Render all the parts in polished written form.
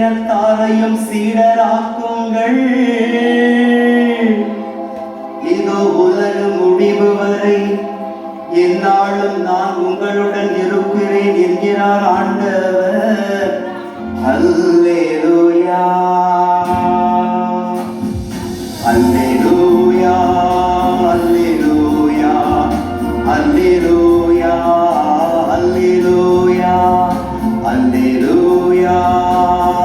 இனத்தாரையும் சீடராக்குங்கள். இதோ உலக முடிவு வரை எந்நாளும் நான் உங்களுடன் இருக்கிறேன் என்கிறார் ஆண்டவர். அல்லேலூயா, அல்லேலூயா, அல்லேலூயா, அல்லேலூயா, அல்லேலூயா, அல்லேலூயா,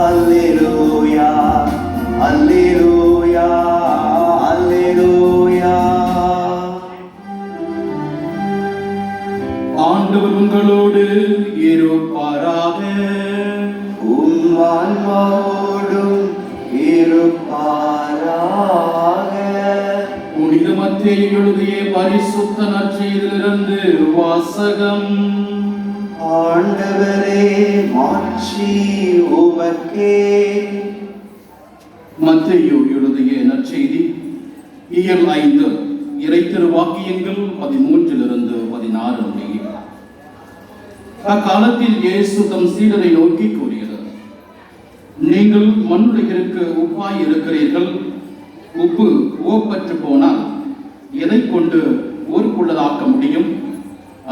அல்லேலூயா, அல்லேலூயா, அல்லேலூயா. ஆண்டவர் உங்களோடு இருப்பாராக. உம் ஆன்மாவோடும் இருப்பாராக. புனித மத்தேயு எழுதிய பரிசுத்த நற்செய்தியிலிருந்து வாசகம். ஆண்டவரே, மாட்சி உமக்கே. மத்தேயு எழுதிய நற்செய்தி இயல் 5 இறைத்திருவாக்கியங்கள் 13 16 முடிய. அக்காலத்தில் இயேசு தம் சீடரை நோக்கி கூறியது: நீங்கள் மண்ணுலகிற்கு உப்பாய் இருக்கிறீர்கள். உப்பு ஓப்பற்று போனால் எதை கொண்டு ஊருக்குள்ளதாக்க முடியும்?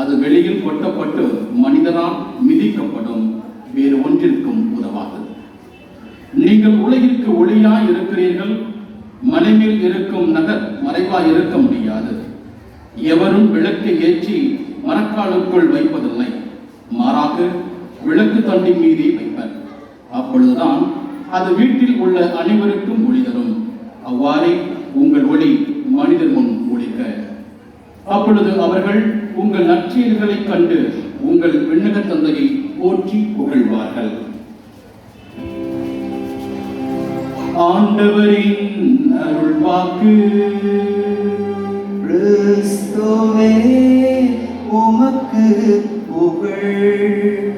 அது வெளியில் கொட்டப்பட்டு மனிதனால் மிதிக்கப்படும், வேறு ஒன்றிற்கும் உதவாது. நீங்கள் உலகிற்கு ஒளியாய் இருக்கிறீர்கள். மலைமேல் இருக்கும் நகர் மறைவாய் இருக்க முடியாது. எவரும் விளக்கை ஏற்றி மரக்காலுக்குள் வைப்பதில்லை, மாறாக விளக்கு தண்டின் மீதே வைப்பர். அப்பொழுதுதான் அது வீட்டில் உள்ள அனைவருக்கும் ஒளி தரும். அவ்வாறே உங்கள் ஒளி மனிதர் முன் ஒளிக்க. அப்பொழுது அவர்கள் உங்கள் நற்செயல்களை கண்டு உங்கள் விண்ணக தந்தையை போற்றி புகழ்வார்கள். ஆண்டவரின் அருள்வாக்கு. கிறிஸ்துவே, உமக்கு புகழ்.